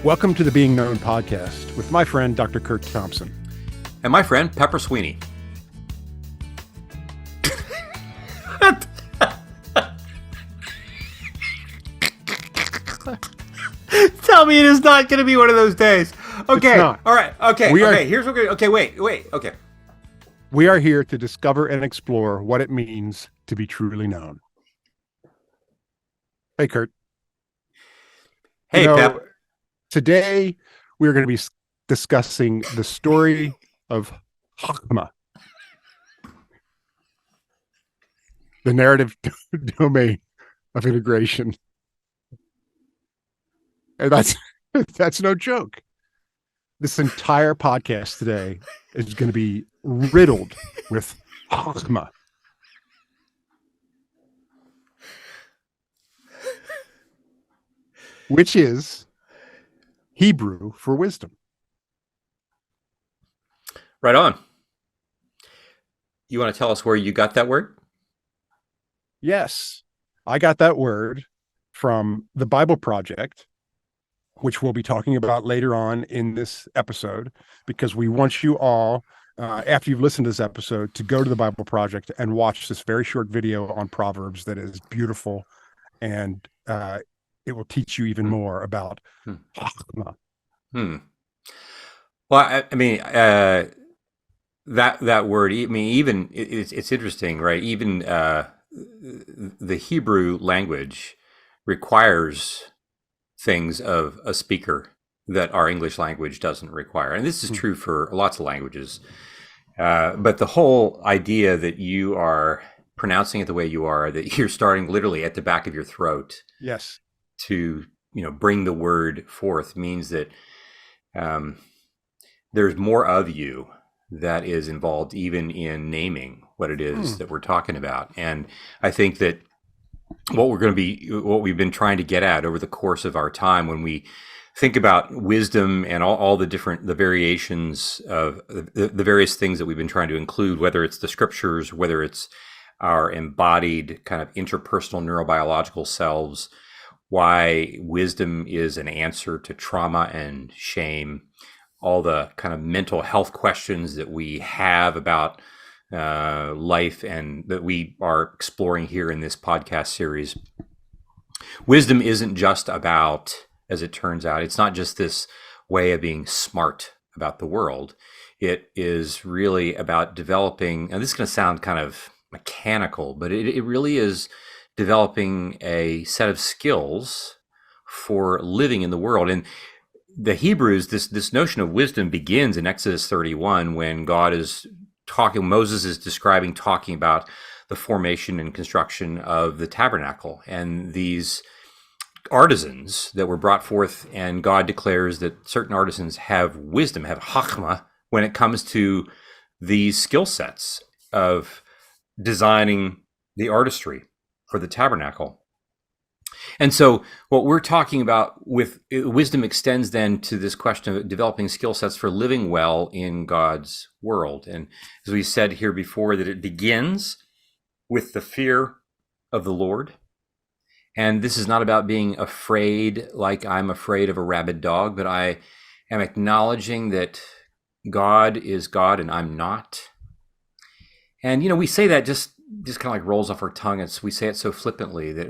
Welcome to the Being Known podcast with my friend, Dr. Curt Thompson. And my friend, Pepper Sweeney. Tell me it is not going to be one of those days. Okay. All right. Okay. Here's what we're going to do. Okay, wait. Okay. We are here to discover and explore what it means to be truly known. Hey, Curt. Hey, Pep. Today, we're going to be discussing the story of Chachma, the narrative domain of integration. And that's no joke. This entire podcast today is going to be riddled with Chachma. Which is Hebrew for wisdom. Right on. You want to tell us where you got that word? Yes, I got that word from the Bible Project, which we'll be talking about later on in this episode, because we want you all, after you've listened to this episode, to go to the Bible Project and watch this very short video on Proverbs that is beautiful, and it will teach you even more about Chachma. Well, I mean, that word. I mean, even it's interesting, right? Even the Hebrew language requires things of a speaker that our English language doesn't require, and this is true for lots of languages. But the whole idea that you are pronouncing it the way you are, that you're starting literally at the back of your throat, yes, to bring the word forth, means that there's more of you that is involved even in naming what it is that we're talking about. And I think that what we've been trying to get at over the course of our time, when we think about wisdom and all the variations of the various things that we've been trying to include, whether it's the scriptures, whether it's our embodied kind of interpersonal neurobiological selves, why wisdom is an answer to trauma and shame, all the kind of mental health questions that we have about life and that we are exploring here in this podcast series. Wisdom isn't just about, as it turns out, it's not just this way of being smart about the world. It is really about developing, and this is going to sound kind of mechanical, but it really is developing a set of skills for living in the world. And the Hebrews, this notion of wisdom begins in Exodus 31, when Moses is talking about the formation and construction of the tabernacle and these artisans that were brought forth, and God declares that certain artisans have wisdom, have chachma, when it comes to these skill sets of designing the artistry for the tabernacle. And so what we're talking about with wisdom extends then to this question of developing skill sets for living well in God's world. And as we said here before, that it begins with the fear of the Lord. And this is not about being afraid like I'm afraid of a rabid dog, but I am acknowledging that God is God and I'm not. And, we say that just kind of like rolls off our tongue. We say it so flippantly that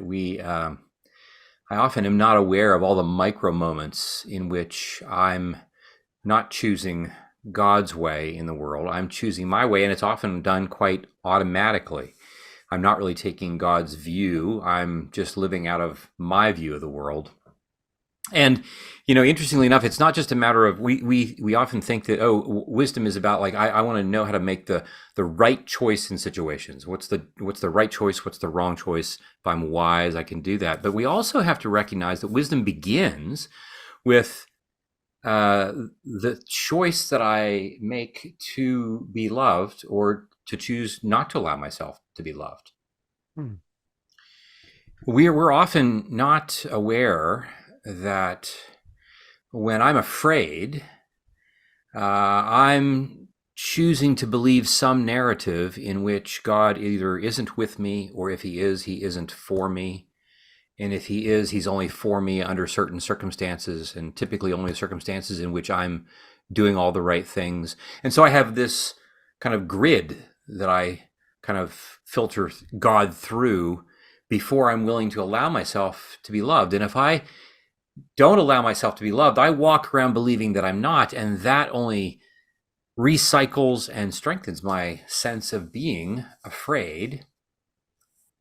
I often am not aware of all the micro moments in which I'm not choosing God's way in the world. I'm choosing my way, and it's often done quite automatically. I'm not really taking God's view. I'm just living out of my view of the world. And, interestingly enough, it's not just a matter of, we often think that, wisdom is about like, I want to know how to make the right choice in situations. What's the right choice? What's the wrong choice? If I'm wise, I can do that. But we also have to recognize that wisdom begins with the choice that I make to be loved, or to choose not to allow myself to be loved. We're often not aware that when I'm afraid, I'm choosing to believe some narrative in which God either isn't with me, or if he is, he isn't for me. And if he is, he's only for me under certain circumstances, and typically only circumstances in which I'm doing all the right things. And so I have this kind of grid that I kind of filter God through before I'm willing to allow myself to be loved. And if I don't allow myself to be loved, I walk around believing that I'm not, and that only recycles and strengthens my sense of being afraid.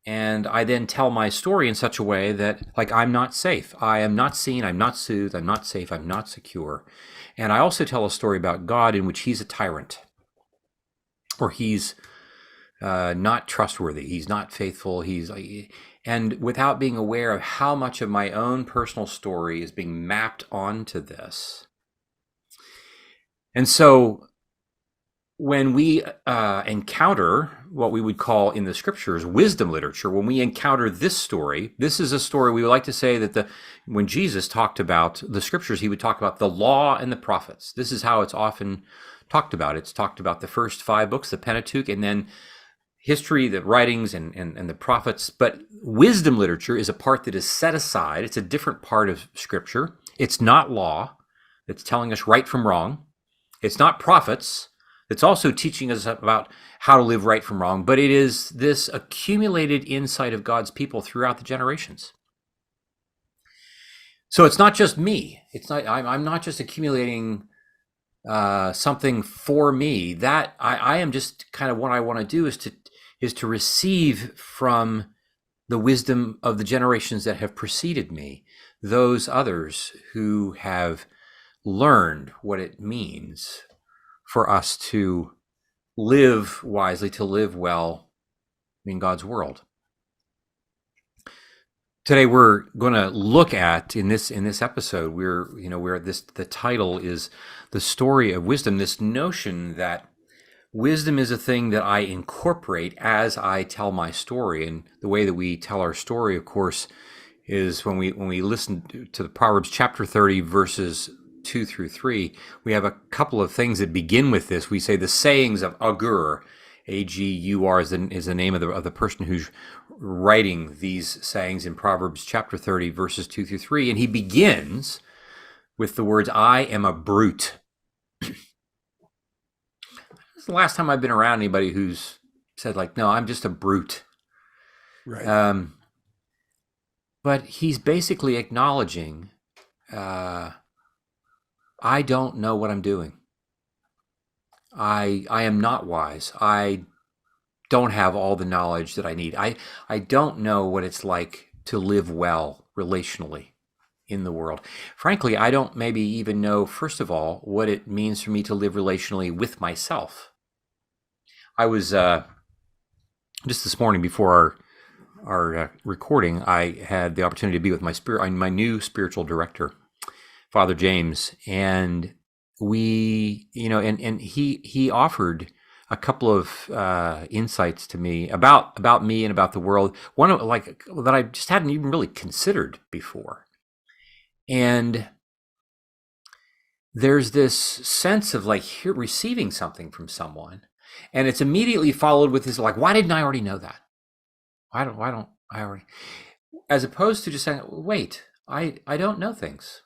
And I then tell my story in such a way that, like, I'm not safe. I am not seen. I'm not soothed. I'm not safe. I'm not secure. And I also tell a story about God in which he's a tyrant, or he's not trustworthy. He's not faithful. And without being aware of how much of my own personal story is being mapped onto this. And so when we encounter what we would call in the scriptures wisdom literature, when we encounter this story, this is a story we would like to say that when Jesus talked about the scriptures, he would talk about the law and the prophets. This is how it's often talked about. It's talked about the first 5 books, the Pentateuch, and then history, the writings, and the prophets. But wisdom literature is a part that is set aside. It's a different part of scripture. It's not law. It's telling us right from wrong. It's not prophets. It's also teaching us about how to live right from wrong, but it is this accumulated insight of God's people throughout the generations. So it's not just me. I'm not just accumulating something for me. That I am just kind of, what I want to do is to receive from the wisdom of the generations that have preceded me, those others who have learned what it means for us to live wisely, to live well in God's world. Today we're going to look at in this episode, the title is The Story of Wisdom, this notion that wisdom is a thing that I incorporate as I tell my story. And the way that we tell our story, of course, is when we listen to the Proverbs chapter 30 verses 2 through 3, we have a couple of things that begin with this. We say the sayings of Agur, A-G-U-R is the name of the person who's writing these sayings in Proverbs chapter 30, verses 2 through 3. And he begins with the words, I am a brute. This is the last time I've been around anybody who's said, like, no, I'm just a brute. Right. But he's basically acknowledging, I don't know what I'm doing. I am not wise. I don't have all the knowledge that I need. I don't know what it's like to live well relationally in the world. Frankly, I don't maybe even know, first of all, what it means for me to live relationally with myself. I was just this morning before our recording, I had the opportunity to be with my new spiritual director, Father James, and we, and he offered a couple of insights to me about me and about the world. One of, like, that I just hadn't even really considered before. And there's this sense of, like, here, receiving something from someone, and it's immediately followed with this, like, why didn't I already know that? Why don't I already? As opposed to just saying, wait, I don't know things.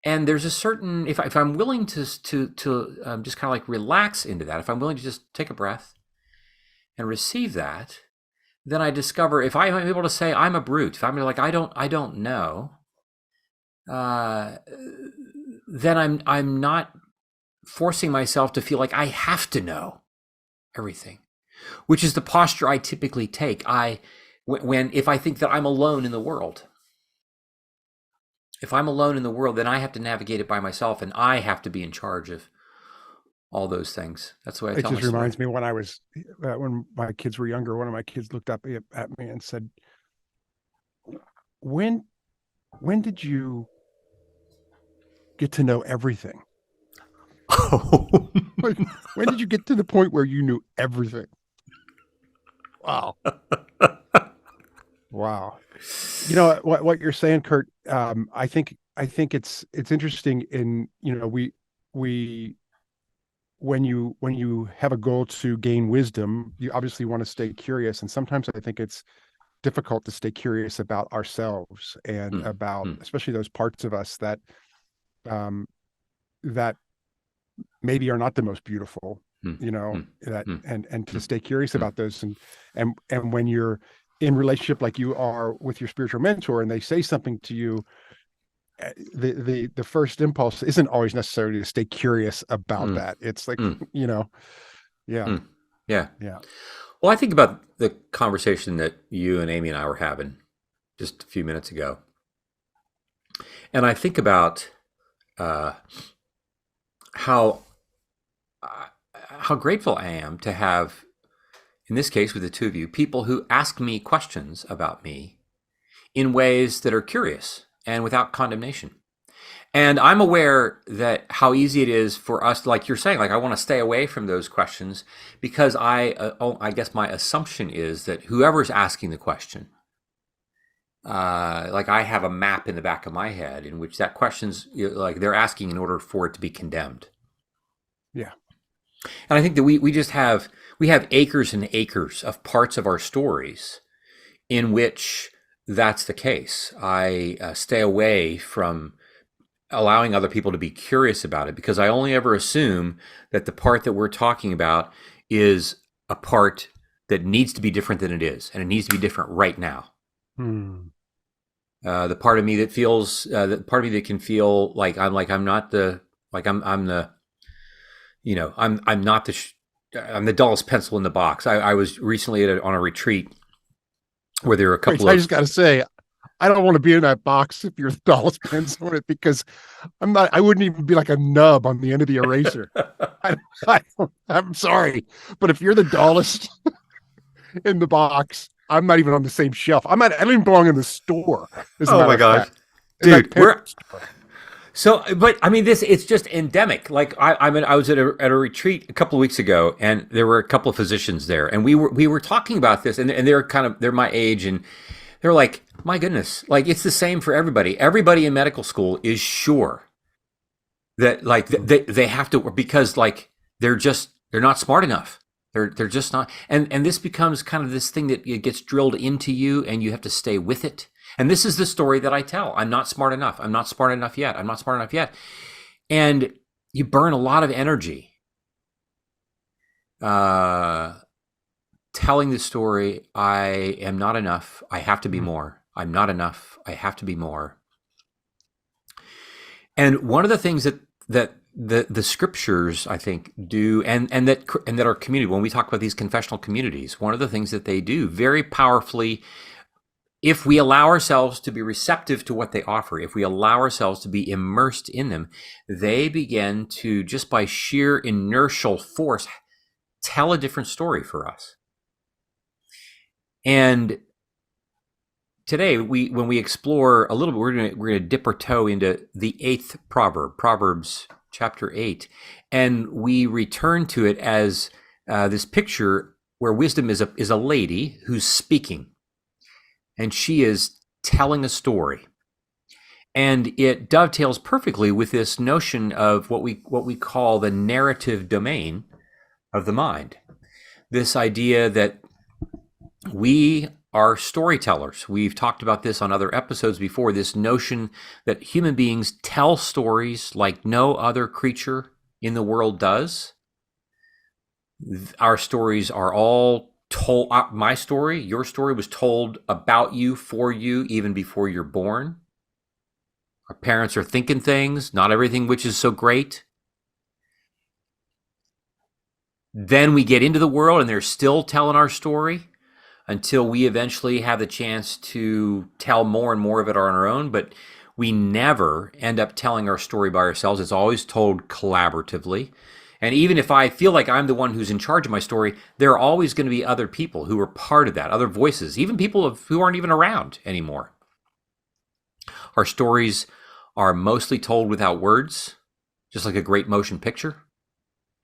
And there's a certain, if I'm willing to just kind of like relax into that, if I'm willing to just take a breath and receive that, then I discover, if I'm able to say I'm a brute, if I'm like, I don't know, then I'm not forcing myself to feel like I have to know everything, which is the posture I typically take. If I think that I'm alone in the world. If I'm alone in the world, then I have to navigate it by myself, and I have to be in charge of all those things. That's the way I tell myself. It just reminds me when I was, when my kids were younger, one of my kids looked up at me and said, when did you get to know everything? Like, when did you get to the point where you knew everything? Wow. Wow. You know what you're saying, Curt. I think it's interesting in, we when you have a goal to gain wisdom, you obviously want to stay curious, and sometimes I think it's difficult to stay curious about ourselves and about, especially those parts of us that that maybe are not the most beautiful, that and to stay curious about those, and when you're in relationship like you are with your spiritual mentor and they say something to you, the first impulse isn't always necessarily to stay curious about that. It's like, yeah. Yeah. Yeah. Well, I think about the conversation that you and Amy and I were having just a few minutes ago. And I think about how grateful I am to have, in this case with the two of you, people who ask me questions about me in ways that are curious and without condemnation. And I'm aware that how easy it is for us, like you're saying, like I want to stay away from those questions because I guess my assumption is that whoever's asking the question, like I have a map in the back of my head in which that question's like they're asking in order for it to be condemned. Yeah. And I think that we have acres and acres of parts of our stories in which that's the case. I stay away from allowing other people to be curious about it because I only ever assume that the part that we're talking about is a part that needs to be different than it is, and it needs to be different right now. The part of me that feels, the part of me that can feel like I'm not the dullest pencil in the box. I was recently on a retreat where there were a couple of. I just got to say, I don't want to be in that box if you're the dullest pencil in it, because I wouldn't even be like a nub on the end of the eraser. I'm sorry, but if you're the dullest in the box, I'm not even on the same shelf. I don't even belong in the store. Oh my gosh, dude, but I mean, it's just endemic. Like I was at a retreat a couple of weeks ago, and there were a couple of physicians there, and we were talking about this, and they're my age, and they're like, my goodness, like it's the same for everybody. Everybody in medical school is sure that like they have to, because like they're not smart enough. They're just not, and this becomes kind of this thing that gets drilled into you, and you have to stay with it. And this is the story that I tell. I'm not smart enough. I'm not smart enough yet. I'm not smart enough yet. And you burn a lot of energy telling the story, I am not enough. I have to be more. I'm not enough. I have to be more. And one of the things that the scriptures, I think, do, and that our community, when we talk about these confessional communities, one of the things that they do very powerfully, if we allow ourselves to be receptive to what they offer, if we allow ourselves to be immersed in them, they begin to, just by sheer inertial force, tell a different story for us. And today, when we explore a little bit, we're going to dip our toe into the 8th proverb, Proverbs chapter 8, and we return to it as this picture where wisdom is a lady who's speaking. And she is telling a story, and it dovetails perfectly with this notion of what we call the narrative domain of the mind. This idea that we are storytellers. We've talked about this on other episodes before. This notion that human beings tell stories like no other creature in the world does. Our stories are all told. My story, your story, was told about you, for you, even before you're born. Our parents are thinking things, not everything which is so great. Then we get into the world and they're still telling our story until we eventually have the chance to tell more and more of it on our own. But we never end up telling our story by ourselves. It's always told collaboratively. And even if I feel like I'm the one who's in charge of my story, there are always going to be other people who are part of that, other voices, even people who aren't even around anymore. Our stories are mostly told without words, just like a great motion picture,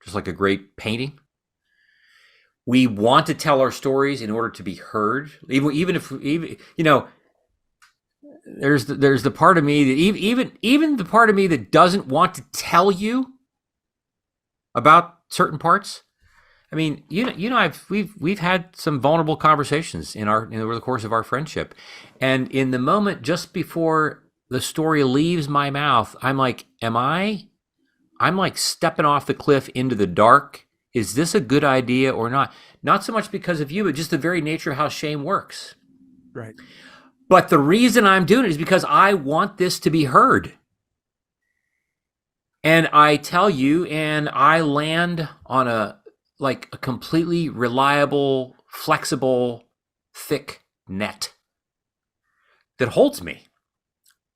just like a great painting. We want to tell our stories in order to be heard, even if there's the part of me that even the part of me that doesn't want to tell you about certain parts. I mean, we've had some vulnerable conversations over the course of our friendship, and in the moment just before the story leaves my mouth, I'm like, I'm like stepping off the cliff into the dark. Is this a good idea or not? Not so much because of you, but just the very nature of how shame works. Right. But the reason I'm doing it is because I want this to be heard. And I tell you, and I land on a completely reliable, flexible, thick net that holds me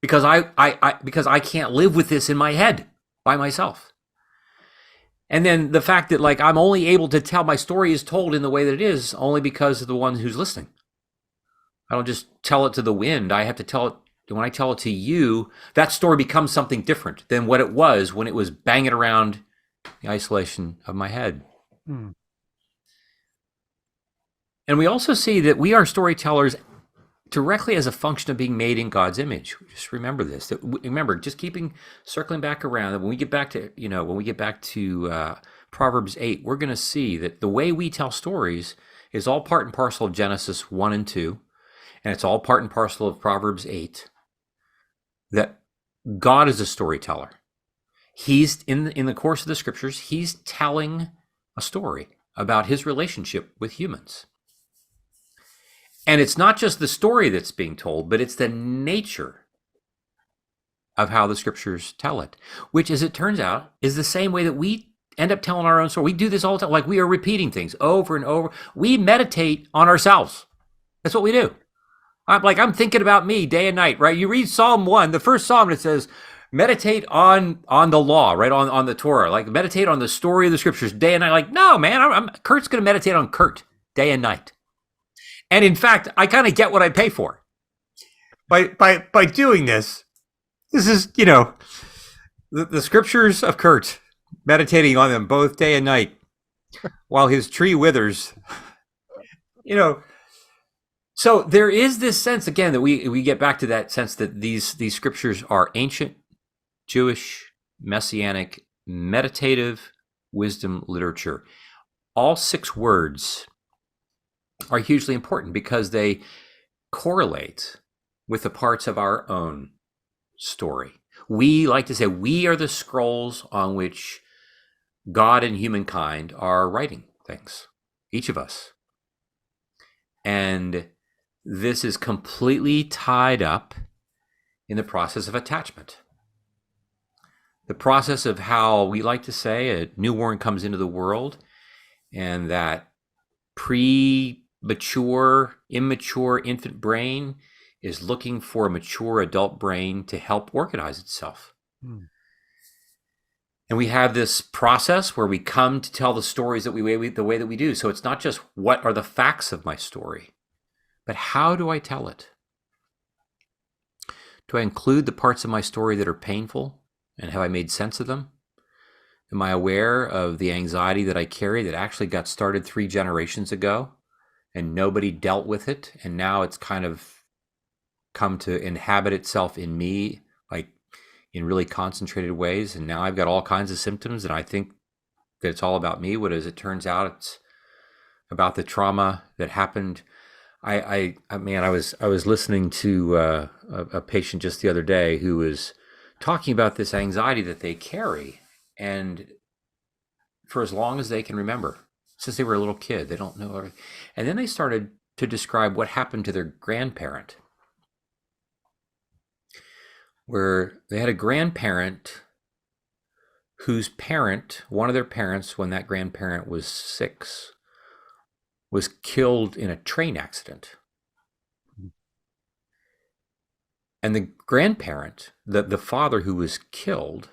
because I can't live with this in my head by myself. And then the fact that like I'm only able to tell my story is told in the way that it is only because of the one who's listening. I don't just tell it to the wind. I have to tell it. When I tell it to you, that story becomes something different than what it was when it was banging around the isolation of my head. Hmm. And we also see that we are storytellers directly as a function of being made in God's image. Just remember this. Remember, just circling back around. That when we get back to Proverbs 8, we're going to see that the way we tell stories is all part and parcel of Genesis 1 and 2, and it's all part and parcel of Proverbs 8. That God is a storyteller. He's in the course of the scriptures, he's telling a story about his relationship with humans. And it's not just the story that's being told, but it's the nature of how the scriptures tell it, which, as it turns out, is the same way that we end up telling our own story. We do this all the time. Like we are repeating things over and over. We meditate on ourselves. That's what we do. I'm thinking about me day and night, right? You read Psalm 1, the first Psalm, it says, meditate on the law, right? On the Torah, like meditate on the story of the scriptures day and night. Like, no, man, Curt's going to meditate on Curt day and night. And in fact, I kind of get what I pay for. By doing this. This is, the scriptures of Curt, meditating on them both day and night while his tree withers. So there is this sense, again, that we get back to that sense that these scriptures are ancient, Jewish, messianic, meditative wisdom literature. All 6 words are hugely important because they correlate with the parts of our own story. We like to say we are the scrolls on which God and humankind are writing things, each of us. And this is completely tied up in the process of attachment. The process of how we like to say a newborn comes into the world, and that premature, immature infant brain is looking for a mature adult brain to help organize itself. Hmm. And we have this process where we come to tell the stories the way that we do. So it's not just what are the facts of my story, but how do I tell it? Do I include the parts of my story that are painful, and have I made sense of them? Am I aware of the anxiety that I carry that actually got started 3 generations ago and nobody dealt with it, and now it's kind of come to inhabit itself in me, like in really concentrated ways, and now I've got all kinds of symptoms, and I think that it's all about me, but as it turns out, it's about the trauma that happened. I was listening to a patient just the other day who was talking about this anxiety that they carry, and for as long as they can remember, since they were a little kid, they don't know everything. And then they started to describe what happened to their grandparent, where they had a grandparent whose parent, one of their parents, when that grandparent was 6, was killed in a train accident. And the grandparent, the father who was killed,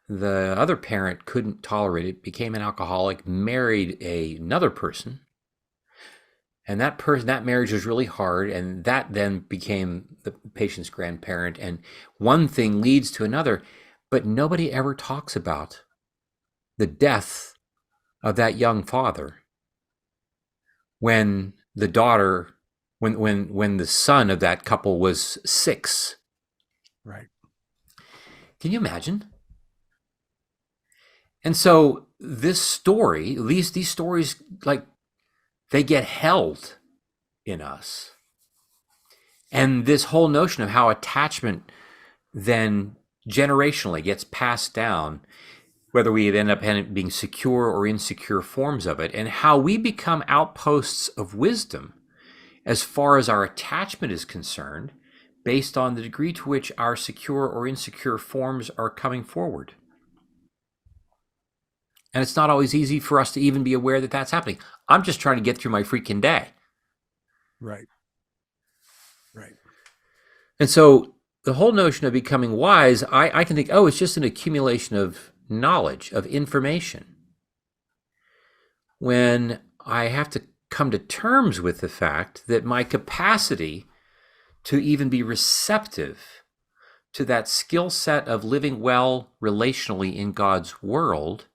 the other parent couldn't tolerate it, became an alcoholic, married another person. And that marriage was really hard. And that then became the patient's grandparent. And one thing leads to another, but nobody ever talks about the death of that young father when the daughter, when the son of that couple was 6. Right. Can you imagine? And so this story, these stories, like, they get held in us. And this whole notion of how attachment then generationally gets passed down, whether we end up being secure or insecure forms of it, and how we become outposts of wisdom as far as our attachment is concerned, based on the degree to which our secure or insecure forms are coming forward. And it's not always easy for us to even be aware that that's happening. I'm just trying to get through my freaking day. Right. And so the whole notion of becoming wise, I can think, oh, it's just an accumulation of knowledge, of information. When I have to come to terms with the fact that my capacity to even be receptive to that skill set of living well relationally in God's world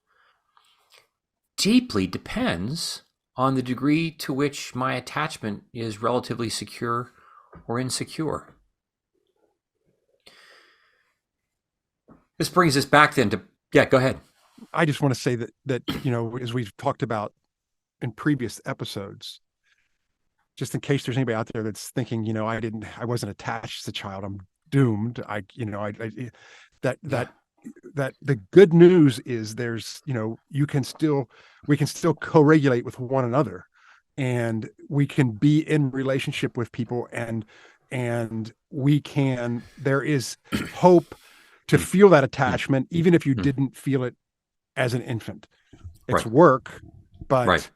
deeply depends on the degree to which my attachment is relatively secure or insecure. This brings us back then to, yeah, go ahead. I just want to say that as we've talked about in previous episodes, just in case there's anybody out there that's thinking, I wasn't attached as a child, I'm doomed. That the good news is there's, we can still co-regulate with one another, and we can be in relationship with people, and there is hope to feel that attachment, even if you didn't feel it as an infant. It's work, but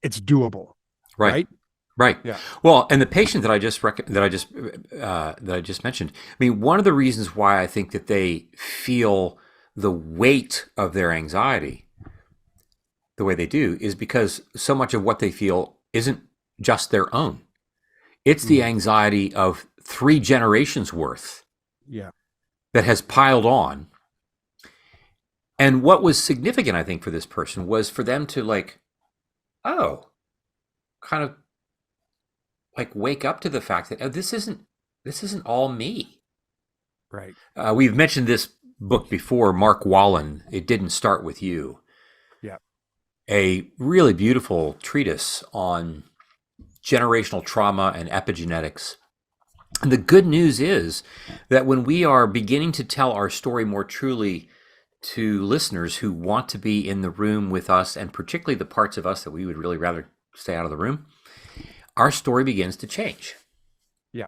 it's doable. Right. Yeah. Well, and the patient that I just mentioned, I mean, one of the reasons why I think that they feel the weight of their anxiety the way they do is because so much of what they feel isn't just their own. It's the anxiety of 3 generations worth. Yeah. That has piled on. And what was significant, I think, for this person was for them to kind of wake up to the fact that this isn't all me. Right. We've mentioned this book before, Mark Wallen, It Didn't Start With You. Yeah. A really beautiful treatise on generational trauma and epigenetics. And the good news is that when we are beginning to tell our story more truly to listeners who want to be in the room with us, and particularly the parts of us that we would really rather stay out of the room, our story begins to change. Yeah.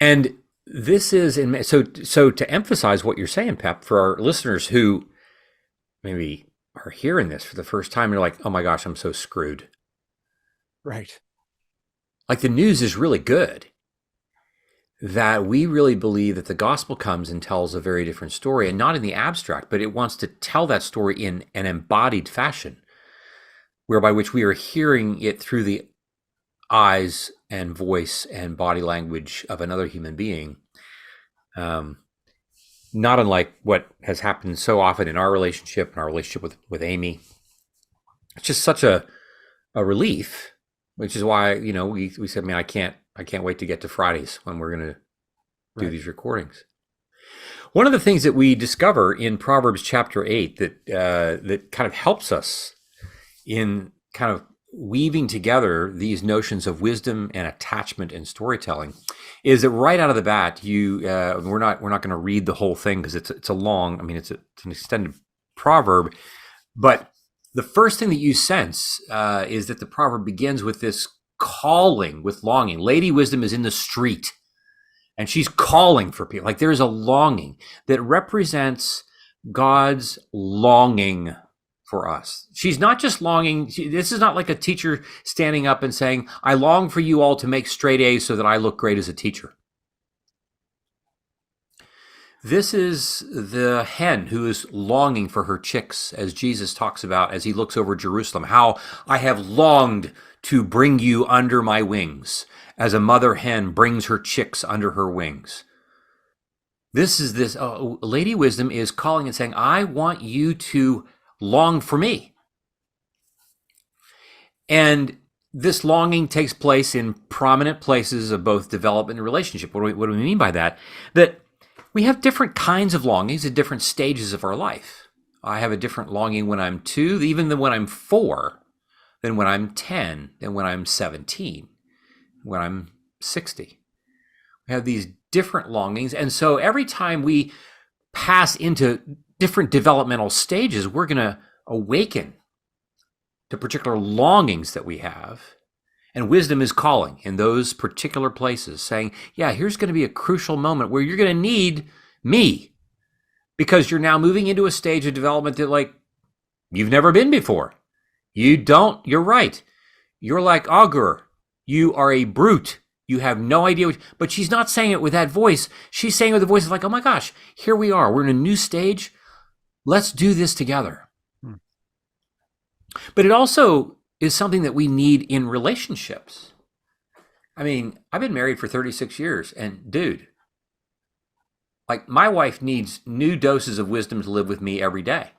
And this is, so to emphasize what you're saying, Pep, for our listeners who maybe are hearing this for the first time, you're like, oh my gosh, I'm so screwed. Right. Like, the news is really good. That we really believe that the gospel comes and tells a very different story, and not in the abstract, but it wants to tell that story in an embodied fashion, whereby which we are hearing it through the eyes and voice and body language of another human being. Not unlike what has happened so often in our relationship with Amy. It's just such a relief, which is why, we said, man, I can't wait to get to Fridays when we're going to do these recordings. One of the things that we discover in Proverbs chapter 8 that kind of helps us in kind of weaving together these notions of wisdom and attachment and storytelling is that right out of the bat, we're not going to read the whole thing because it's an extended proverb, but the first thing that you sense is that the proverb begins with this calling with longing. Lady Wisdom is in the street and she's calling for people. Like, there's a longing that represents God's longing for us. She's not just longing. This is not like a teacher standing up and saying, I long for you all to make straight A's so that I look great as a teacher. This is the hen who is longing for her chicks, as Jesus talks about as he looks over Jerusalem, how I have longed to bring you under my wings, as a mother hen brings her chicks under her wings. Lady Wisdom is calling and saying, I want you to long for me. And this longing takes place in prominent places of both development and relationship. What do we mean by that? That we have different kinds of longings at different stages of our life. I have a different longing when I'm 2, even than when I'm 4, than when I'm 10, than when I'm 17, when I'm 60. We have these different longings. And so every time we pass into different developmental stages, we're going to awaken to particular longings that we have. And wisdom is calling in those particular places, saying, yeah, here's going to be a crucial moment where you're going to need me, because you're now moving into a stage of development that, like, you've never been before. You're right. You're like Augur. You are a brute. You have no idea but she's not saying it with that voice. She's saying it with a voice like, oh my gosh, here we are. We're in a new stage. Let's do this together. But it also is something that we need in relationships. I mean, I've been married for 36 years, and dude, like, my wife needs new doses of wisdom to live with me every day.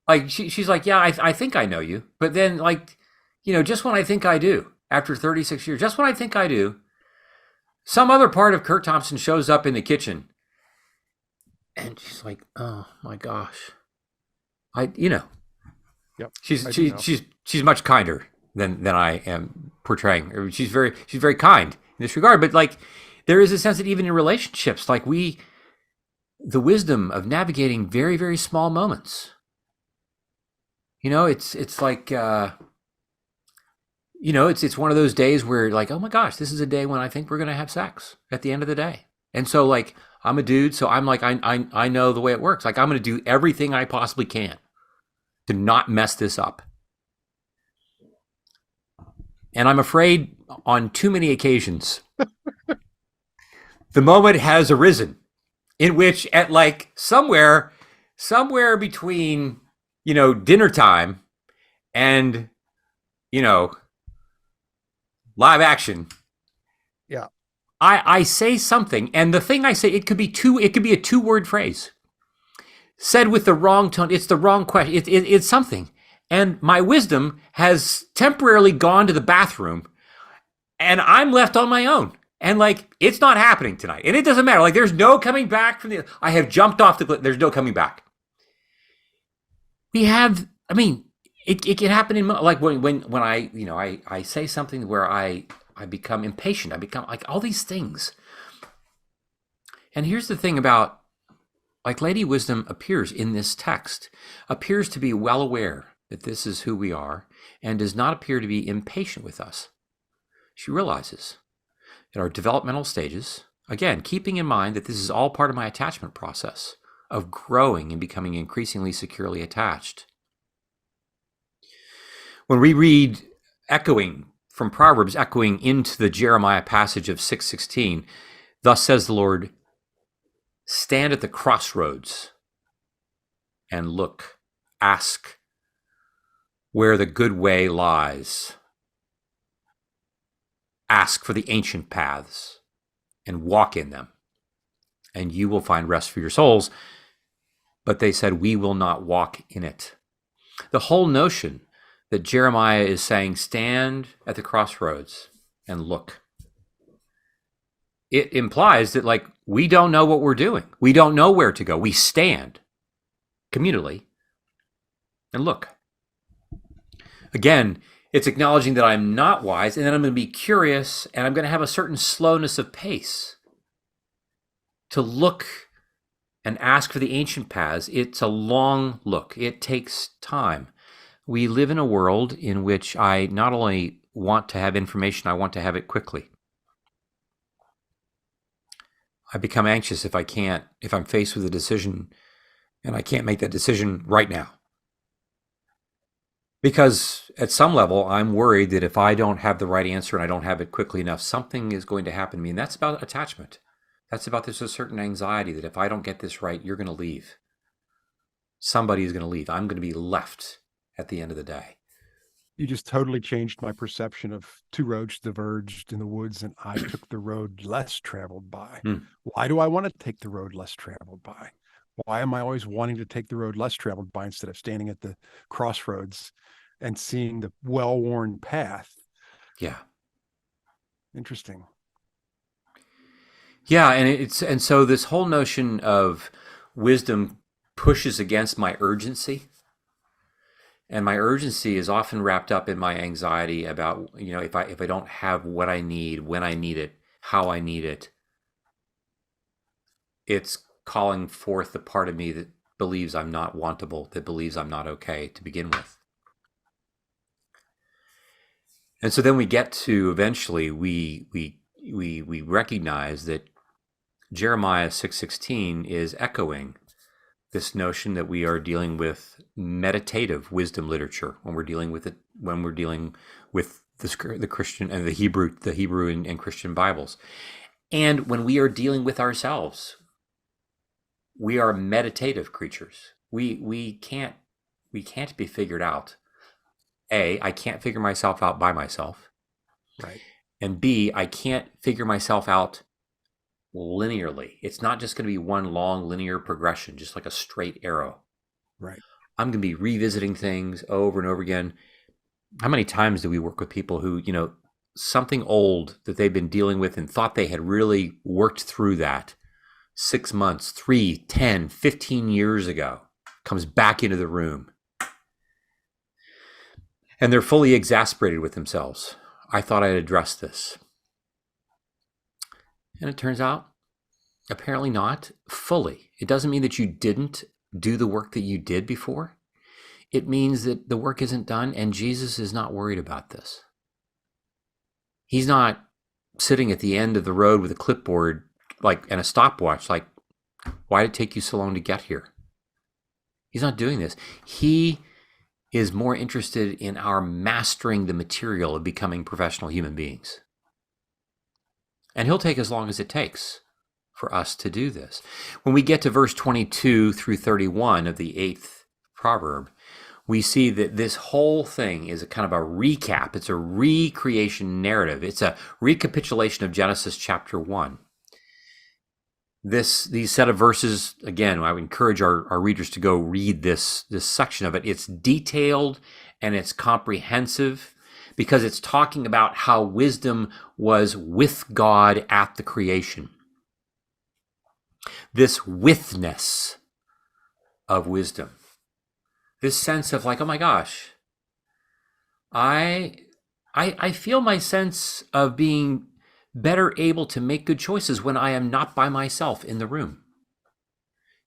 Like, she's like, yeah, I think I know you. But then, like, just when I think I do, after 36 years, just when I think I do, some other part of Curt Thompson shows up in the kitchen. And she's like, oh my gosh. Yep. She's much kinder than I am portraying. She's very kind in this regard. But, like, there is a sense that even in relationships, like, the wisdom of navigating very, very small moments. It's like, it's one of those days where, like, oh my gosh, this is a day when I think we're going to have sex at the end of the day. And so, like, I'm a dude, so I'm like, I know the way it works. Like, I'm going to do everything I possibly can to not mess this up. And I'm afraid on too many occasions, the moment has arisen in which, at, like, somewhere between, dinner time and, live action. Yeah. I say something, and the thing I say, it could be a 2-word phrase said with the wrong tone. It's the wrong question. It's something. And my wisdom has temporarily gone to the bathroom, and I'm left on my own. And, like, it's not happening tonight. And it doesn't matter. Like, there's no coming back from I have jumped off the cliff. There's no coming back. It can happen in, like, when I say something where I become impatient. I become, like, all these things. And here's the thing about, like, Lady Wisdom appears in this text, appears to be well aware that this is who we are, and does not appear to be impatient with us. She realizes at our developmental stages, again, keeping in mind that this is all part of my attachment process of growing and becoming increasingly securely attached. When we read echoing from Proverbs, echoing into the Jeremiah passage of 6:16, thus says the Lord, stand at the crossroads and look, ask where the good way lies. Ask for the ancient paths and walk in them, and you will find rest for your souls. But they said, we will not walk in it. The whole notion that Jeremiah is saying, stand at the crossroads and look, it implies that, like, we don't know what we're doing. We don't know where to go. We stand communally and look. Again, it's acknowledging that I'm not wise, and then I'm going to be curious, and I'm going to have a certain slowness of pace to look and ask for the ancient paths. It's a long look. It takes time. We live in a world in which I not only want to have information, I want to have it quickly. I become anxious if I'm faced with a decision and I can't make that decision right now. Because at some level, I'm worried that if I don't have the right answer and I don't have it quickly enough, something is going to happen to me. And that's about attachment. That's about there's a certain anxiety that if I don't get this right, you're going to leave. Somebody is going to leave. I'm going to be left at the end of the day. You just totally changed my perception of two roads diverged in the woods, and I took the road less traveled by. Why do I want to take the road less traveled by? Why am I always wanting to take the road less traveled by instead of standing at the crossroads and seeing the well-worn path? Yeah. Interesting. Yeah, and so this whole notion of wisdom pushes against my urgency. And my urgency is often wrapped up in my anxiety about, if I don't have what I need, when I need it, how I need it, it's calling forth the part of me that believes I'm not wantable, that believes I'm not okay to begin with. And so then we get to eventually we recognize that Jeremiah 6:16 is echoing this notion that we are dealing with meditative wisdom literature when we're dealing with the Christian and the Hebrew and Christian Bibles. And when we are dealing with ourselves, we are meditative creatures. We can't be figured out. A, I can't figure myself out by myself. Right. And B, I can't figure myself out linearly. It's not just going to be one long linear progression, just like a straight arrow. Right. I'm going to be revisiting things over and over again. How many times do we work with people who, something old that they've been dealing with and thought they had really worked through that 6 months, 3, 10, 15 years ago, comes back into the room. And they're fully exasperated with themselves. I thought I'd addressed this. And it turns out, apparently not fully. It doesn't mean that you didn't do the work that you did before. It means that the work isn't done, and Jesus is not worried about this. He's not sitting at the end of the road with a clipboard and a stopwatch, like, why did it take you so long to get here? He's not doing this. He is more interested in our mastering the material of becoming professional human beings. And he'll take as long as it takes for us to do this. When we get to verse 22 through 31 of the 8th proverb, we see that this whole thing is a kind of a recap. It's a recreation narrative. It's a recapitulation of Genesis chapter 1. These set of verses, again, I would encourage our readers to go read this section of it. It's detailed and it's comprehensive because it's talking about how wisdom was with God at the creation. This withness of wisdom. This sense of like, oh my gosh, I feel my sense of being better able to make good choices when I am not by myself in the room.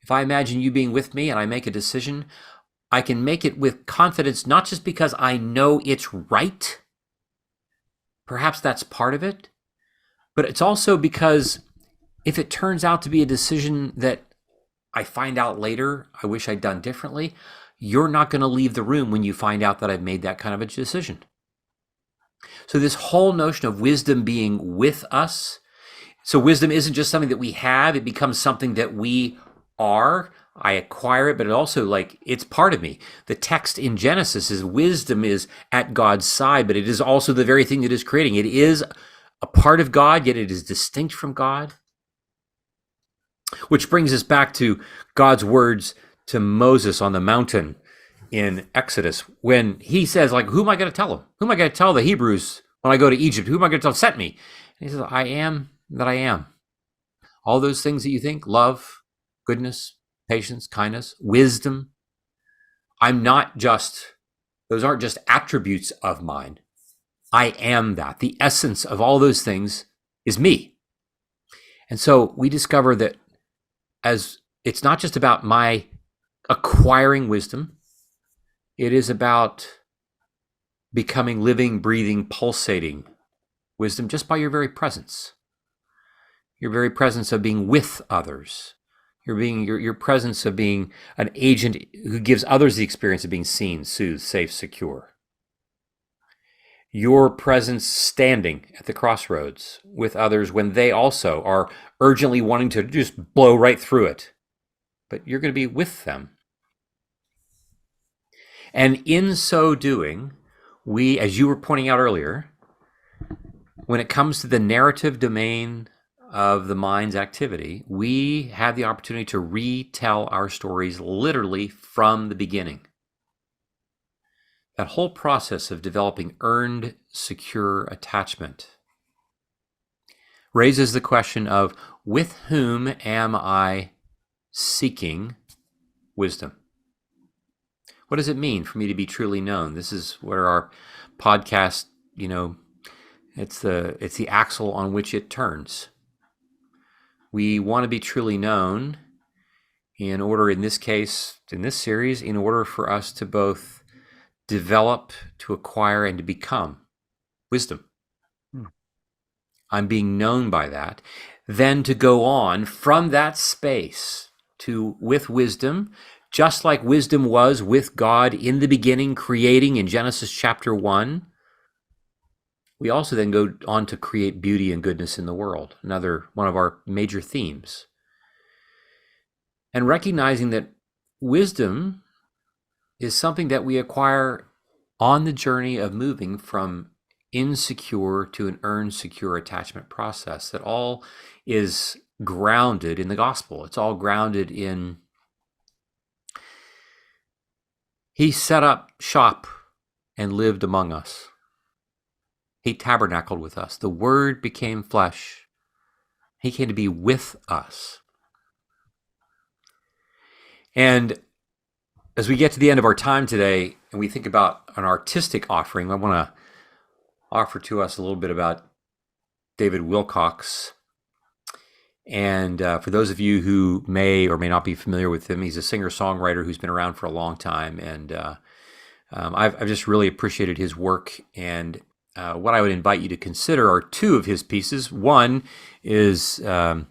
If I imagine you being with me and I make a decision, I can make it with confidence, not just because I know it's right. Perhaps that's part of it, but it's also because if it turns out to be a decision that I find out later, I wish I'd done differently, you're not going to leave the room when you find out that I've made that kind of a decision. So this whole notion of wisdom being with us, so wisdom isn't just something that we have, it becomes something that we are. I acquire it, but it also it's part of me. The text in Genesis is wisdom is at God's side, but it is also the very thing that is creating. It is a part of God, yet it is distinct from God. Which brings us back to God's words to Moses on the mountain in Exodus, when he says, who am I going to tell them? Who am I going to tell the Hebrews when I go to Egypt? Who am I going to tell sent me? And he says, I am that I am. All those things that you think, love, goodness, patience, kindness, wisdom. Those aren't just attributes of mine. I am that. The essence of all those things is me. And so we discover that as it's not just about my acquiring wisdom, it is about becoming living, breathing, pulsating wisdom just by your very presence. Your very presence of being with others. Your presence of being an agent who gives others the experience of being seen, soothed, safe, secure. Your presence standing at the crossroads with others when they also are urgently wanting to just blow right through it. But you're going to be with them. And in so doing, we, as you were pointing out earlier, when it comes to the narrative domain of the mind's activity, we have the opportunity to retell our stories literally from the beginning. That whole process of developing earned, secure attachment raises the question of, with whom am I seeking wisdom? What does it mean for me to be truly known? This is where our podcast, it's the axle on which it turns. We want to be truly known in order, in this case, in this series, in order for us to both develop, to acquire, and to become wisdom. I'm being known by that. Then to go on from that space to, with wisdom, just like wisdom was with God in the beginning, creating in Genesis chapter 1, we also then go on to create beauty and goodness in the world, another one of our major themes. And recognizing that wisdom is something that we acquire on the journey of moving from insecure to an earned secure attachment process, that all is grounded in the gospel. It's all grounded in He set up shop and lived among us. He tabernacled with us. The Word became flesh. He came to be with us. And as we get to the end of our time today and we think about an artistic offering, I want to offer to us a little bit about David Wilcox. And for those of you who may or may not be familiar with him, he's a singer-songwriter who's been around for a long time. And I've just really appreciated his work. And what I would invite you to consider are two of his pieces. One is a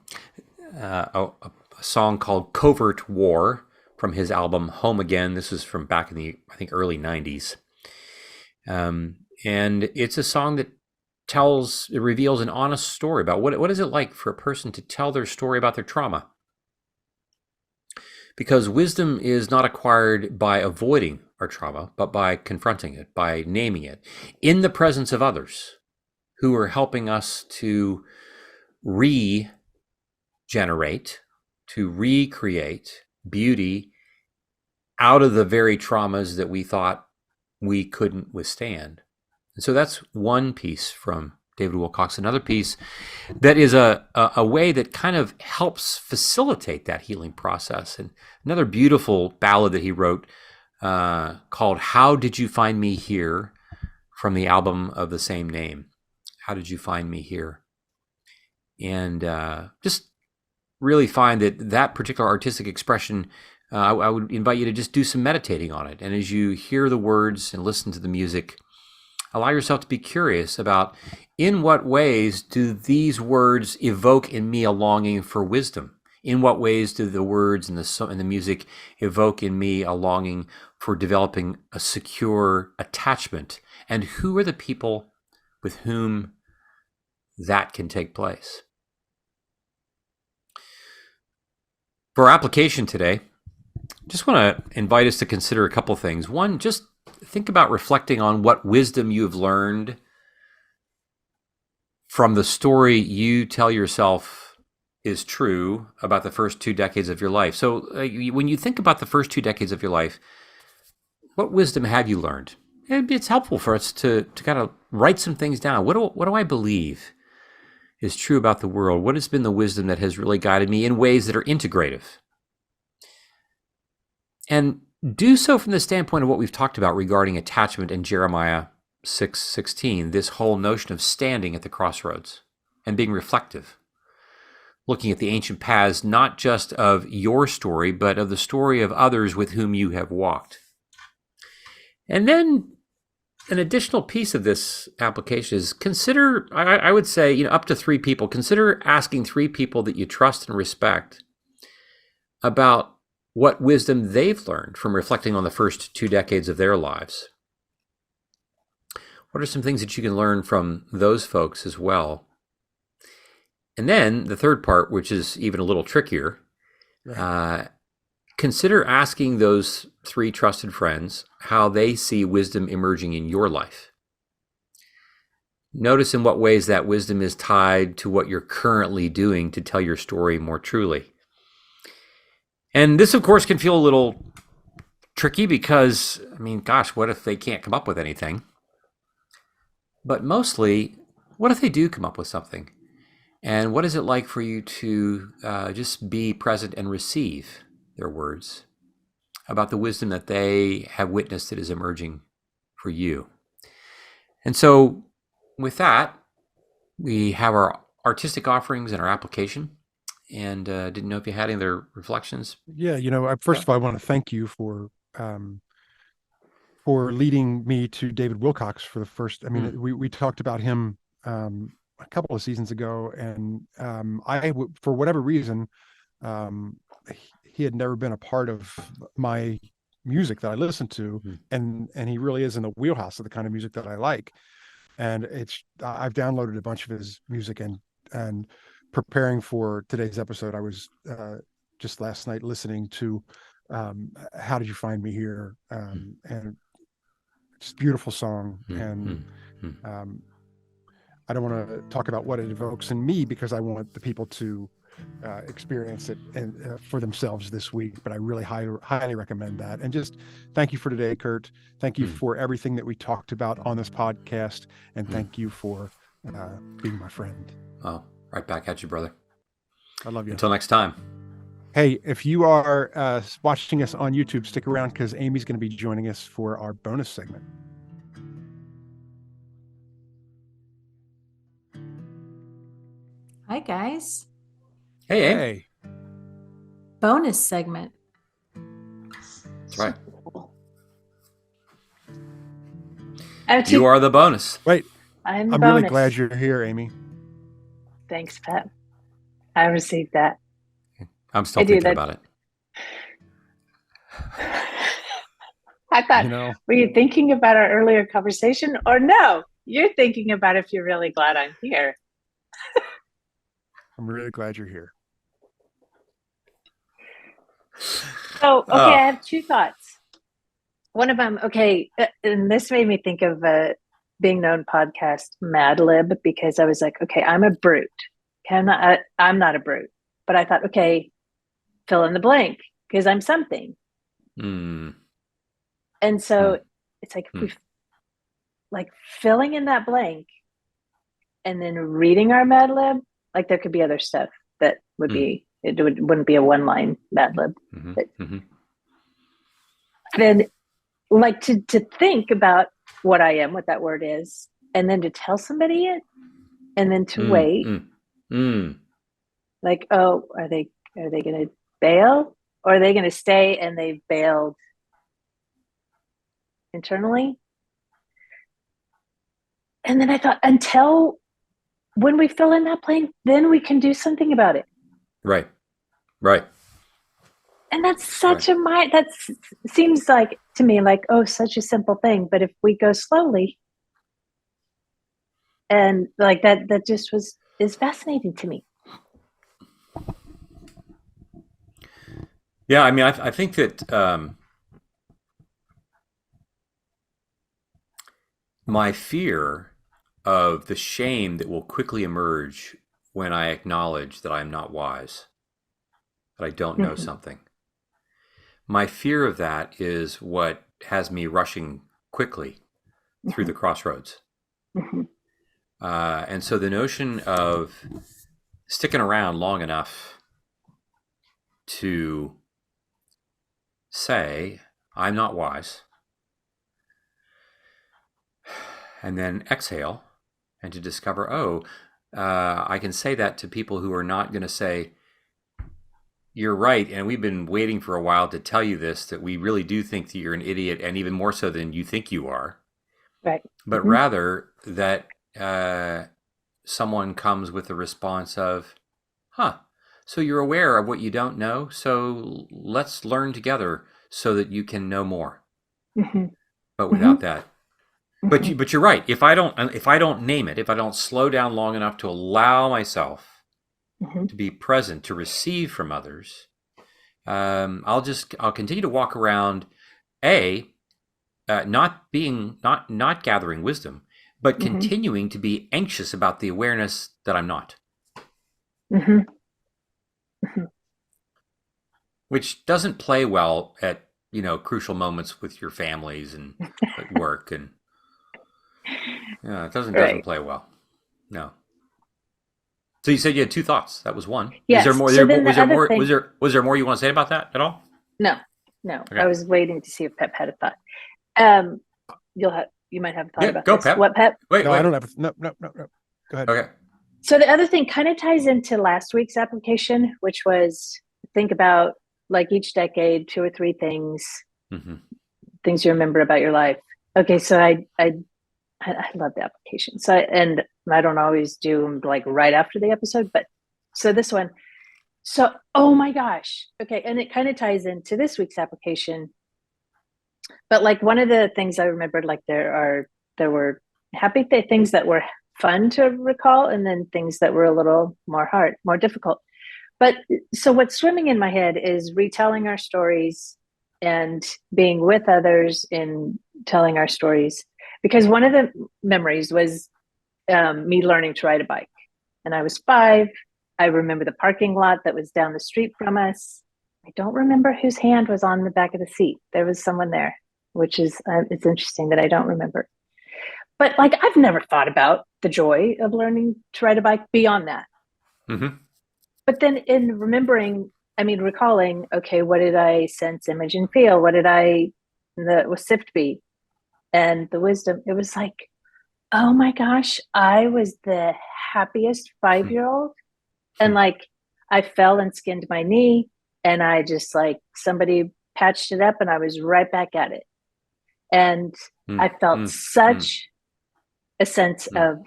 song called Covert War from his album Home Again. This is from back in the, I think, early 90s. And it's a song that it reveals an honest story about what is it like for a person to tell their story about their trauma. Because wisdom is not acquired by avoiding our trauma, but by confronting it, by naming it in the presence of others who are helping us to regenerate, to recreate beauty out of the very traumas that we thought we couldn't withstand. And so that's one piece from David Wilcox. Another piece that is a way that kind of helps facilitate that healing process. And another beautiful ballad that he wrote called How Did You Find Me Here, from the album of the same name. How Did You Find Me Here? And just really find that particular artistic expression, I would invite you to just do some meditating on it. And as you hear the words and listen to the music, allow yourself to be curious about in what ways do these words evoke in me a longing for wisdom? In what ways do the words and the music evoke in me a longing for developing a secure attachment? And who are the people with whom that can take place? For our application today, just want to invite us to consider a couple things. One, just think about reflecting on what wisdom you've learned from the story you tell yourself is true about the first 2 decades of your life. So when you think about the first 2 decades of your life, what wisdom have you learned? It's helpful for us to kind of write some things down. What do I believe is true about the world? What has been the wisdom that has really guided me in ways that are integrative? And do so from the standpoint of what we've talked about regarding attachment in Jeremiah 6:16, this whole notion of standing at the crossroads and being reflective, looking at the ancient paths, not just of your story, but of the story of others with whom you have walked. And then an additional piece of this application is consider, I would say, up to 3 people, consider asking 3 people that you trust and respect about what wisdom they've learned from reflecting on the first 2 decades of their lives. What are some things that you can learn from those folks as well? And then the third part, which is even a little trickier, consider asking those 3 trusted friends how they see wisdom emerging in your life. Notice in what ways that wisdom is tied to what you're currently doing to tell your story more truly. And this, of course, can feel a little tricky because, what if they can't come up with anything? But mostly, what if they do come up with something? And what is it like for you to just be present and receive their words? about the wisdom that they have witnessed that is emerging for you. And so with that, we have our artistic offerings and our application. And didn't know if you had any other reflections. Yeah, first of all, I want to thank you for leading me to David Wilcox for the first. I mean, we talked about him a couple of seasons ago, and for whatever reason, he had never been a part of my music that I listened to, and he really is in the wheelhouse of the kind of music that I like. And I've downloaded a bunch of his music, and preparing for today's episode, I was just last night listening to How Did You Find Me Here, and just beautiful song. And I don't want to talk about what it evokes in me, because I want the people to experience it and for themselves this week. But I really highly recommend that. And just thank you for today, Curt. Thank you for everything that we talked about on this podcast, and thank you for being my friend. Oh, right back at you, brother. I love you. Until next time. Hey, if you are watching us on YouTube, stick around, because Amy's going to be joining us for our bonus segment. Hi, guys. Hey. Bonus segment. That's right. You are the bonus. Wait, I'm really glad you're here, Amy. Thanks, Pat. I received that. I'm still thinking about it. I thought, were you thinking about our earlier conversation, or no? You're thinking about if you're really glad I'm here. I'm really glad you're here. So, I have two thoughts. One of them, and this made me think of a being known podcast, Mad Lib, because I was like, I'm a brute. Okay, I'm not a brute, but I thought, fill in the blank, because I'm something. And so it's like filling in that blank and then reading our Mad Lib. Like, there could be other stuff that would be, wouldn't be a one-line Mad Lib. But then, like, to think about what I am, what that word is, and then to tell somebody it, and then to wait. Like, are they going to bail, or are they going to stay and they've bailed internally? And then I thought, until when we fill in that blank, then we can do something about it. Right. And that's such that seems like to me like, such a simple thing. But if we go slowly, and like that just is fascinating to me. Yeah, I mean, I think that my fear of the shame that will quickly emerge when I acknowledge that I'm not wise, that I don't know something. My fear of that is what has me rushing quickly through the crossroads. And so the notion of sticking around long enough to say, I'm not wise, and then exhale, and to discover, I can say that to people who are not going to say, you're right, and we've been waiting for a while to tell you this, that we really do think that you're an idiot, and even more so than you think you are. Right. But rather that someone comes with a response of, so you're aware of what you don't know, so let's learn together so that you can know more. But without that, but you're right. If I don't name it, if I don't slow down long enough to allow myself to be present, to receive from others, I'll continue to walk around, not gathering wisdom, but continuing to be anxious about the awareness that I'm not. Which doesn't play well at, crucial moments with your families and at work, and it doesn't play well. No. So you said you had two thoughts. That was one. Yes. Is there more? So was there more you want to say about that at all? No. No, Okay. I was waiting to see if Pep had a thought. You might have a thought Yeah, about go, this. Pep. What, Pep? Wait, No, wait. I don't have. No. Go ahead. Okay. So the other thing kind of ties into last week's application, which was think about like each decade, 2 or 3 things, things you remember about your life. Okay, so I love the application. So and I don't always do them like right after the episode, but so this one. So oh my gosh. Okay, and it kind of ties into this week's application. But like one of the things I remembered, like there were happy things that were fun to recall, and then things that were a little more hard, more difficult. But so what's swimming in my head is retelling our stories and being with others in telling our stories. Because one of the memories was me learning to ride a bike. And I was 5. I remember the parking lot that was down the street from us. I don't remember whose hand was on the back of the seat. There was someone there, which is, it's interesting that I don't remember. But like, I've never thought about the joy of learning to ride a bike beyond that. But then in recalling, okay, what did I sense, image, and feel? What did was SIFT be? And the wisdom, it was like, oh my gosh, I was the happiest 5-year-old. And like, I fell and skinned my knee, and I just like, somebody patched it up, and I was right back at it. And I felt such a sense of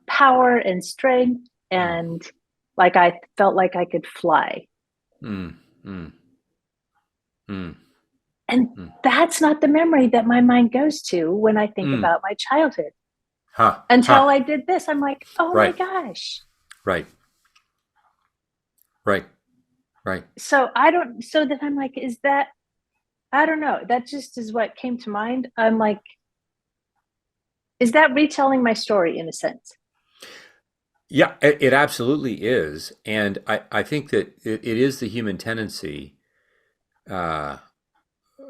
power and strength, and like I felt like I could fly. And that's not the memory that my mind goes to when I think about my childhood. Until I did this, I'm like, oh my gosh. Right. So then I'm like, is that, I don't know. That just is what came to mind. I'm like, is that retelling my story in a sense? Yeah, it absolutely is. And I think that it is the human tendency. I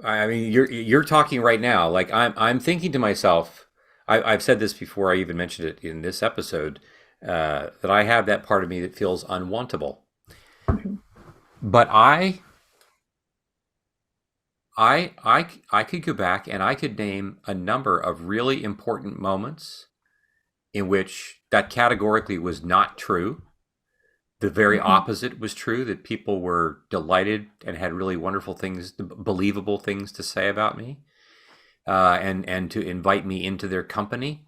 mean, you're talking right now. Like I'm thinking to myself, I've said this before. I even mentioned it in this episode, that I have that part of me that feels unwantable. But I could go back and I could name a number of really important moments in which that categorically was not true. The very opposite was true, that people were delighted and had really wonderful things, believable things to say about me, and to invite me into their company,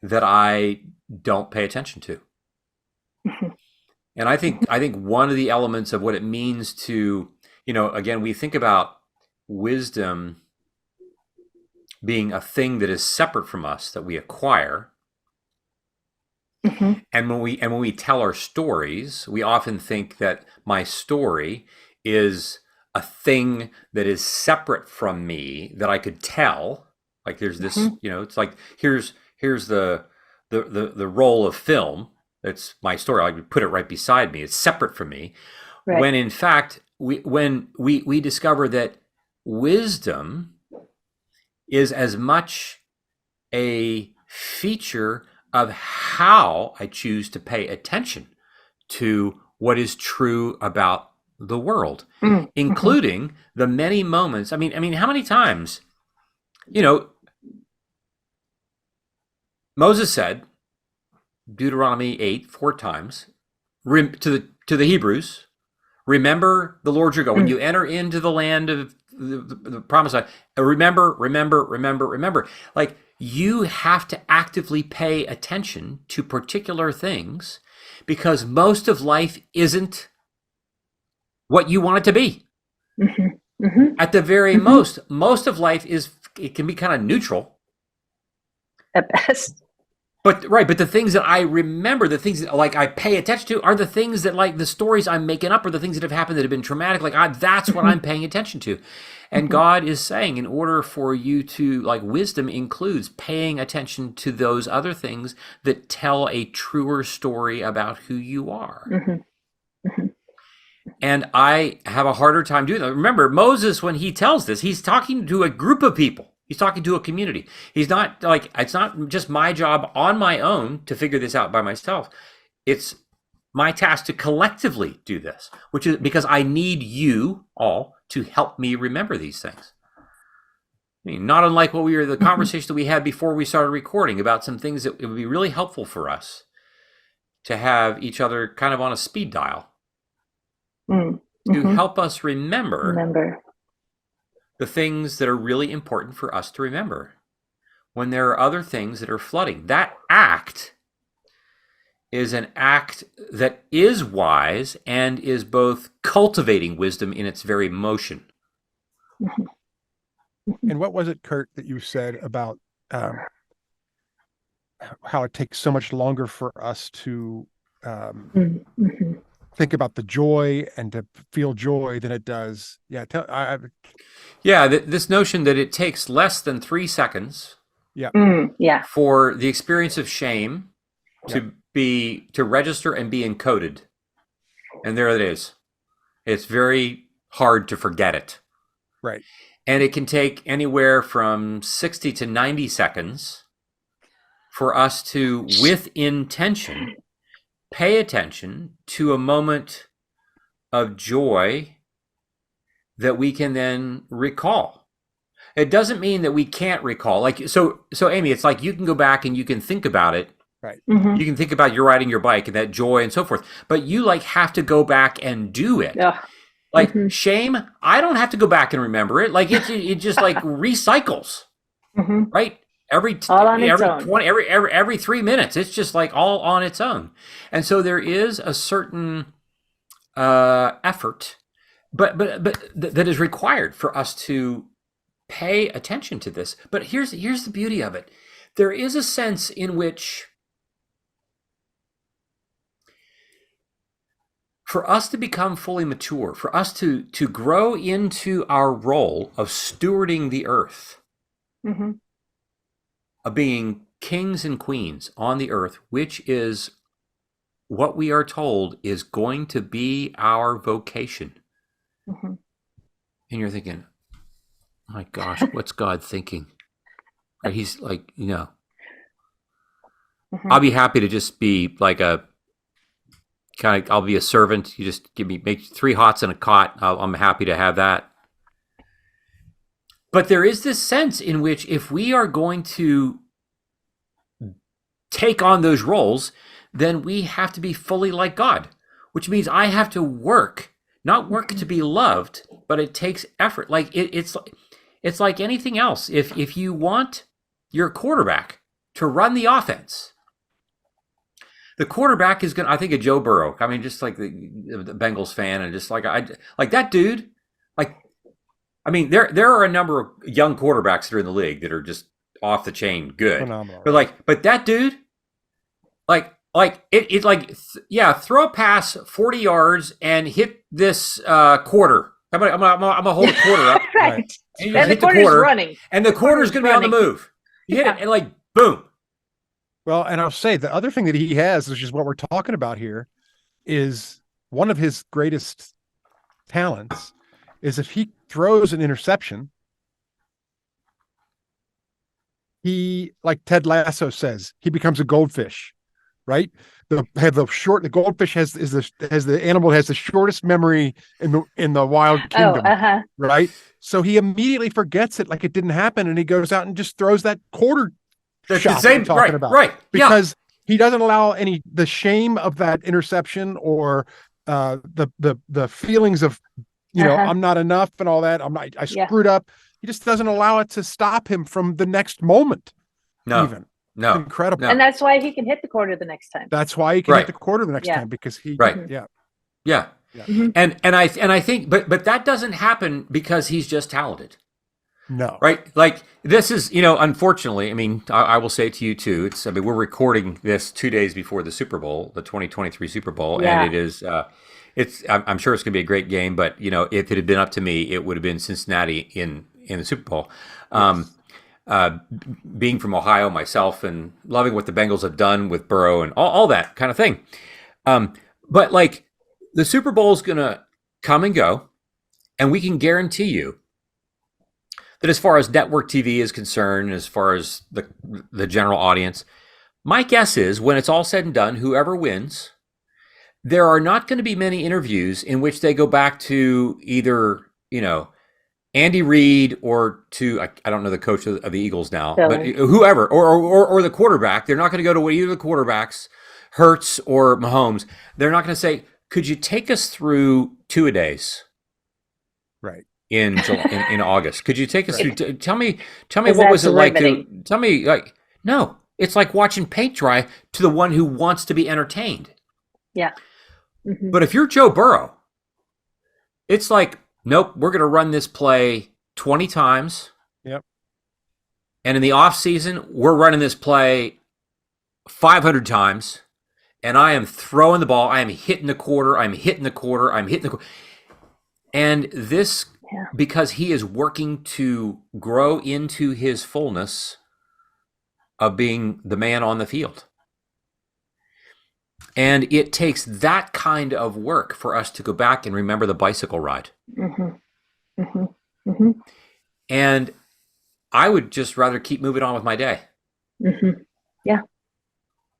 that I don't pay attention to. And I think one of the elements of what it means to, again, we think about wisdom being a thing that is separate from us, that we acquire. And when we tell our stories, we often think that my story is a thing that is separate from me that I could tell. Like there's this, it's like here's the roll of film. It's my story. I would put it right beside me. It's separate from me. Right. When in fact, when we discover that wisdom is as much a feature of how I choose to pay attention to what is true about the world, including the many moments. I mean, how many times, Moses said, Deuteronomy 8, 4 times, to the Hebrews, remember the Lord your God. When you enter into the land of the promised land, remember. Like, you have to actively pay attention to particular things, because most of life isn't what you want it to be. At the very most of life it can be kind of neutral at best. But the things that I remember, the things that like I pay attention to, are the things that, like, the stories I'm making up, or the things that have happened that have been traumatic. Like that's what I'm paying attention to. And God is saying, in order for you to, like, wisdom includes paying attention to those other things that tell a truer story about who you are. And I have a harder time doing that. Remember, Moses, when he tells this, he's talking to a group of people. He's talking to a community. He's not like, it's not just my job on my own to figure this out by myself. It's my task to collectively do this, which is because I need you all to help me remember these things. I mean, not unlike the conversation that we had before we started recording about some things that it would be really helpful for us to have each other kind of on a speed dial to help us remember the things that are really important for us to remember when there are other things that are flooding. That act is an act that is wise and is both cultivating wisdom in its very motion. And what was it, Curt, that you said about how it takes so much longer for us to think about the joy and to feel joy than it does? Yeah. This notion that it takes less than 3 seconds for the experience of shame to register and be encoded. And there it is. It's very hard to forget it. Right. And it can take anywhere from 60 to 90 seconds for us to, with intention, pay attention to a moment of joy that we can then recall. It doesn't mean that we can't recall. So Amy, it's like you can go back and you can think about it. Right. You can think about you riding your bike and that joy and so forth, but you have to go back and do it. Yeah. Shame, I don't have to go back and remember it. It just recycles, right? Every 3 minutes, it's just all on its own. And so there is a certain effort, but that is required for us to pay attention to this. But here's the beauty of it. There is a sense in which for us to become fully mature, for us to grow into our role of stewarding the earth, of being kings and queens on the earth, which is what we are told is going to be our vocation. And you're thinking, my gosh, what's God thinking? Right? He's I'll be happy to just be I'll be a servant. You just make 3 hots and a cot. I'm happy to have that. But there is this sense in which if we are going to take on those roles, then we have to be fully like God, which means I have to work, not work to be loved, but it takes effort. It's like anything else. If you want your quarterback to run the offense, the quarterback is I think of Joe Burrow. I mean, just like the Bengals fan, and just that dude. There are a number of young quarterbacks that are in the league that are just off the chain good. Phenomenal. But that dude, throw a pass 40 yards and hit this quarter. I'm gonna hold a quarter up. Right. And the quarter's running. And the quarter's gonna be on the move. You hit it and boom. Well, and I'll say the other thing that he has, which is what we're talking about here, is one of his greatest talents is if he throws an interception, he, like Ted Lasso says, he becomes a goldfish, right? The goldfish has the animal that has the shortest memory in the wild kingdom, right? So he immediately forgets it like it didn't happen, and he goes out and just throws that quarter. That's the same, right? Because he doesn't allow the shame of that interception or the feelings of I'm not enough and all that. I screwed up. He just doesn't allow it to stop him from the next moment. No, incredible. And that's why he can hit the quarter the next time. That's why he can hit the quarter the next time, because he And I think, but that doesn't happen because he's just talented. No. Right? This is, unfortunately, I will say to you too, we're recording this 2 days before the Super Bowl, the 2023 Super Bowl. And it is, I'm sure it's going to be a great game, but if it had been up to me, it would have been Cincinnati in the Super Bowl. Yes. Being from Ohio myself and loving what the Bengals have done with Burrow and all that kind of thing. But the Super Bowl is going to come and go, and we can guarantee you that as far as network TV is concerned, as far as the general audience, my guess is when it's all said and done, whoever wins, there are not going to be many interviews in which they go back to either Andy Reid or to I don't know the coach of the Eagles now, Philly. but whoever or the quarterback, they're not going to go to either of the quarterbacks, Hurts or Mahomes. They're not going to say, "Could you take us through two-a-days?" Right. In August. Could you take us through? Tell me Because what was it that's like riveting. tell me no. It's like watching paint dry to the one who wants to be entertained. Yeah. Mhm. But if you're Joe Burrow, it's like, nope, we're going to run this play 20 times. Yep. And in the off season, we're running this play 500 times. And I am throwing the ball. I am hitting the quarter. I'm hitting the quarter. I'm hitting the quarter. And this, because he is working to grow into his fullness of being the man on the field. And it takes that kind of work for us to go back and remember the bicycle ride. Mm-hmm. Mm-hmm. Mm-hmm. And I would just rather keep moving on with my day. Mm-hmm. Yeah.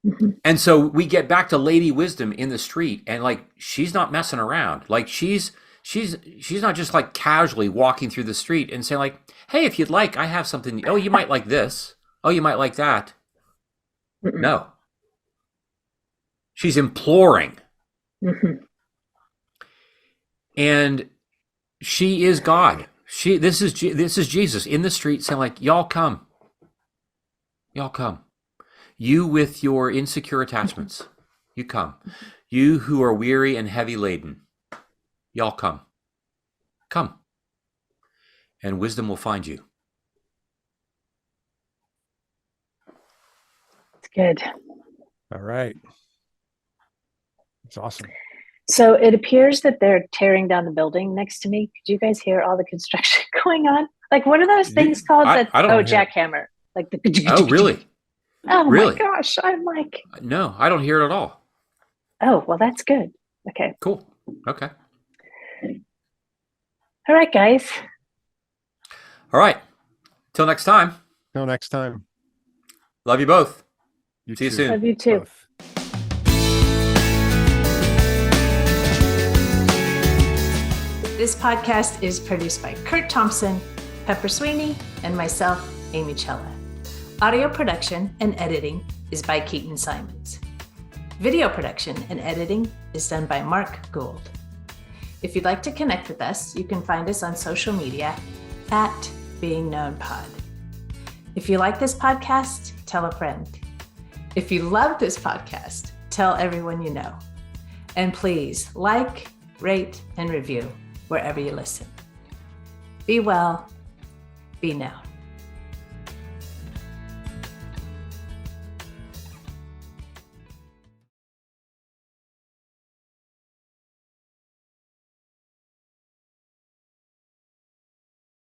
Mm-hmm. And so we get back to Lady Wisdom in the street, and like, she's not messing around. Like she's not just like casually walking through the street and saying like, "Hey, if you'd like, I have something. Oh, you might like this. Oh, you might like that." Mm-mm. No. She's imploring. Mm-hmm. And she is God. This is Jesus in the street saying like, "Y'all come. Y'all come. You with your insecure attachments. You come. You who are weary and heavy laden. Y'all come. Come. And wisdom will find you." It's good. All right. It's awesome. So it appears that they're tearing down the building next to me. Could you guys hear all the construction going on? Like, what are those things called? I don't hear it. Jackhammer. Like the. Oh, really? Oh Really? my gosh! I'm like. No, I don't hear it at all. Oh well, that's good. Okay. Cool. Okay. All right, guys. All right. Till next time. Till next time. Love you both. You See you too. soon. Love you too. Both. This podcast is produced by Curt Thompson, Pepper Sweeney, and myself, Amy Chella. Audio production and editing is by Keaton Simons. Video production and editing is done by Mark Gould. If you'd like to connect with us, you can find us on social media at Being Known Pod. If you like this podcast, tell a friend. If you love this podcast, tell everyone you know. And please like, rate, and review wherever you listen. Be well, be known.